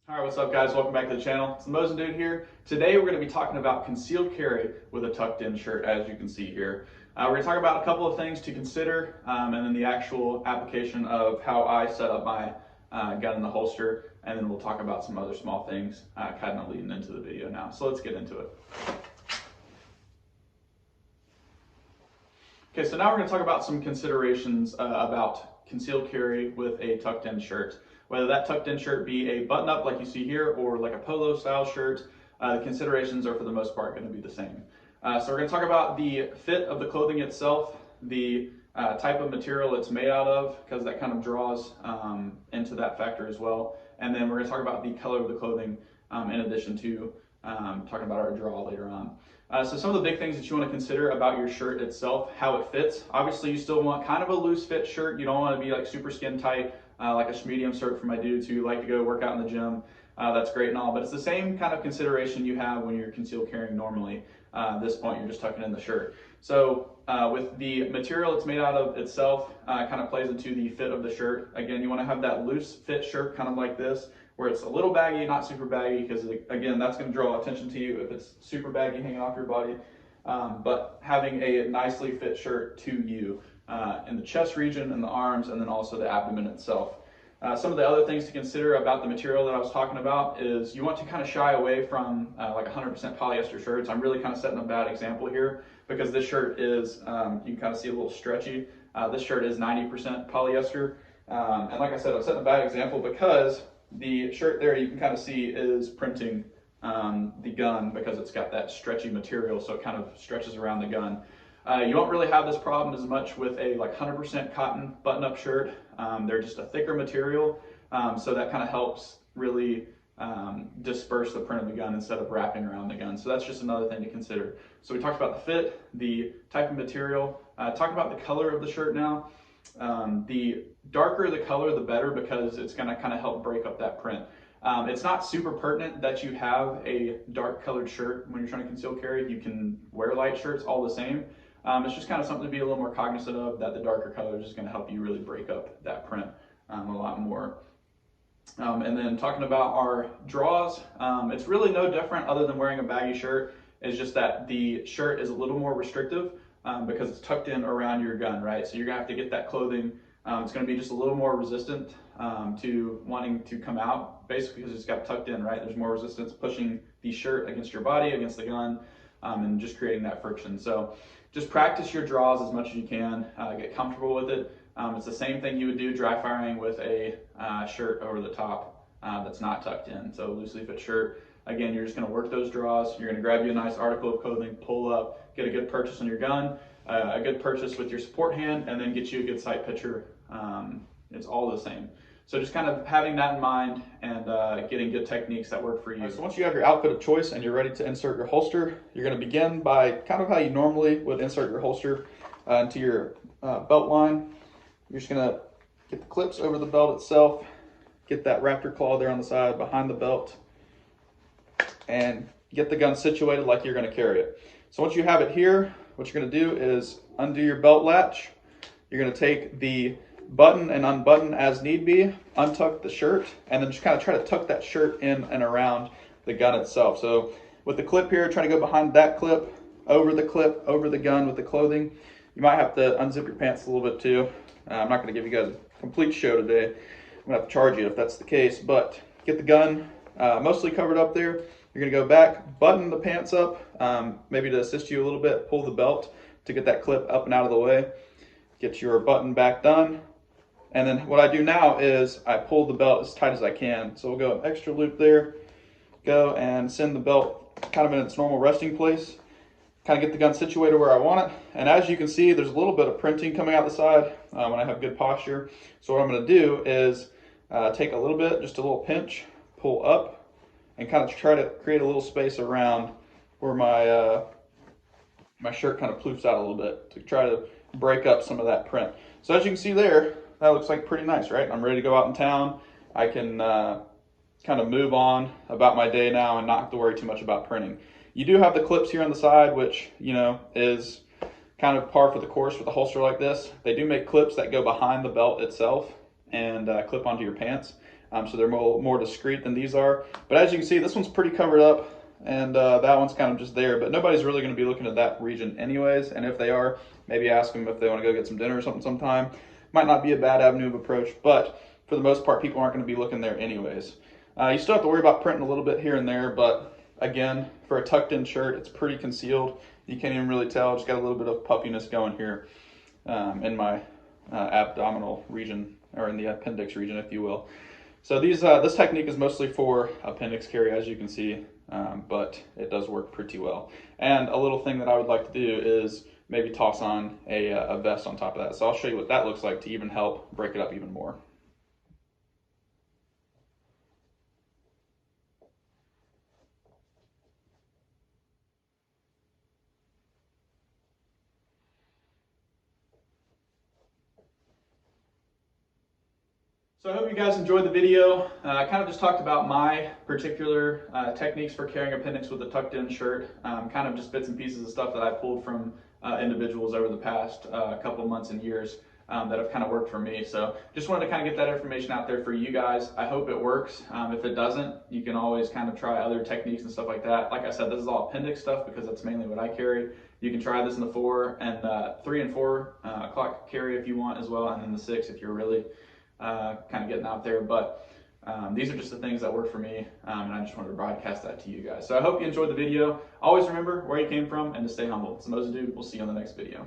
All right, what's up guys? Welcome back to the channel. It's the Mosin Dude here. Today we're going to be talking about concealed carry with a tucked in shirt, as you can see here. We're going to talk about a couple of things to consider and then the actual application of how I set up my gun in the holster, and then we'll talk about some other small things kind of leading into the video now. So let's get into it. Okay, so now we're going to talk about some considerations about concealed carry with a tucked in shirt. Whether that tucked in shirt be a button up like you see here or like a polo style shirt, the considerations are for the most part going to be the same. So we're going to talk about the fit of the clothing itself, the type of material it's made out of, because that kind of draws into that factor as well. And then we're going to talk about the color of the clothing in addition to talking about our draw later on. So some of the big things that you want to consider about your shirt itself, how it fits. Obviously you still want kind of a loose fit shirt. You don't want to be like super skin tight, like a medium shirt for my dudes who like to go work out in the gym. That's great and all, but it's the same kind of consideration you have when you're concealed carrying normally. At this point you're just tucking in the shirt. So with the material it's made out of itself, kind of plays into the fit of the shirt. Again, you want to have that loose fit shirt kind of like this, where it's a little baggy, not super baggy, because again, that's going to draw attention to you if it's super baggy hanging off your body. But having a nicely fit shirt to you in the chest region and the arms, and then also the abdomen itself. Some of the other things to consider about the material that I was talking about is you want to kind of shy away from like 100% polyester shirts. I'm really kind of setting a bad example here because this shirt is, you can kind of see a little stretchy. This shirt is 90% polyester. And like I said, I'm setting a bad example because the shirt there you can kind of see is printing the gun because it's got that stretchy material, so it kind of stretches around the gun. You don't really have this problem as much with a like 100% cotton button-up shirt. They're just a thicker material, so that kind of helps really disperse the print of the gun instead of wrapping around the gun. So that's just another thing to consider. So we talked about the fit, the type of material, talk about the color of the shirt now. The darker the color, the better, because it's going to kind of help break up that print. It's not super pertinent that you have a dark colored shirt when you're trying to conceal carry. You can wear light shirts all the same. It's just kind of something to be a little more cognizant of, that the darker color is just going to help you really break up that print a lot more. And then talking about our draws, it's really no different other than wearing a baggy shirt. It's just that the shirt is a little more restrictive because it's tucked in around your gun, right? So you're going to have to get that clothing. It's going to be just a little more resistant to wanting to come out, basically because it's got tucked in, right? There's more resistance pushing the shirt against your body, against the gun, and just creating that friction. So just practice your draws as much as you can, get comfortable with it. It's the same thing you would do dry firing with a shirt over the top that's not tucked in. So loosely fit shirt. Again, you're just going to work those draws. You're going to grab you a nice article of clothing, pull up, get a good purchase on your gun, a good purchase with your support hand, and then get you a good sight picture. It's all the same. So just kind of having that in mind and getting good techniques that work for you. So once you have your outfit of choice and you're ready to insert your holster, you're going to begin by kind of how you normally would insert your holster into your belt line. You're just going to get the clips over the belt itself, get that raptor claw there on the side behind the belt, and get the gun situated like you're going to carry it. So once you have it here, what you're going to do is undo your belt latch. You're going to take the button and unbutton as need be, untuck the shirt, and then just kind of try to tuck that shirt in and around the gun itself. So with the clip here, try to go behind that clip, over the gun with the clothing. You might have to unzip your pants a little bit too. I'm not going to give you guys a complete show today. I'm going to have to charge you if that's the case, but get the gun mostly covered up there. You're going to go back, button the pants up, maybe to assist you a little bit, pull the belt to get that clip up and out of the way. Get your button back done. And then what I do now is I pull the belt as tight as I can. So we'll go an extra loop there, go and send the belt kind of in its normal resting place, kind of get the gun situated where I want it. And as you can see, there's a little bit of printing coming out the side when I have good posture. So what I'm going to do is take a little bit, just a little pinch, pull up, and kind of try to create a little space around where my my shirt kind of ploofs out a little bit to try to break up some of that print. So as you can see there, that looks like pretty nice, right? I'm ready to go out in town. I can kind of move on about my day now and not have to worry too much about printing. You do have the clips here on the side, which, you know, is kind of par for the course with a holster like this. They do make clips that go behind the belt itself and clip onto your pants. so they're more discreet than these are. But as you can see, this one's pretty covered up, and that one's kind of just there. But nobody's really going to be looking at that region anyways, and if they are, maybe ask them if they want to go get some dinner or something sometime. Might not be a bad avenue of approach, but for the most part, people aren't going to be looking there anyways. You still have to worry about printing a little bit here and there, but again, for a tucked in shirt, it's pretty concealed. You can't even really tell. Just got a little bit of puffiness going here in my abdominal region, or in the appendix region, if you will. So this technique is mostly for appendix carry, as you can see, but it does work pretty well. And a little thing that I would like to do is maybe toss on a vest on top of that. So I'll show you what that looks like to even help break it up even more. So I hope you guys enjoyed the video. I kind of just talked about my particular techniques for carrying appendix with a tucked in shirt, kind of just bits and pieces of stuff that I pulled from individuals over the past couple of months and years that have kind of worked for me. So just wanted to kind of get that information out there for you guys. I hope it works. If it doesn't, you can always kind of try other techniques and stuff like that. Like I said, this is all appendix stuff because that's mainly what I carry. You can try this in the 3 and 4 o'clock carry if you want as well, and then the 6 if you're really kind of getting out there. But these are just the things that work for me, and I just wanted to broadcast that to you guys. So I hope you enjoyed the video. Always remember where you came from and to stay humble. It's Moses Dude. We'll see you on the next video.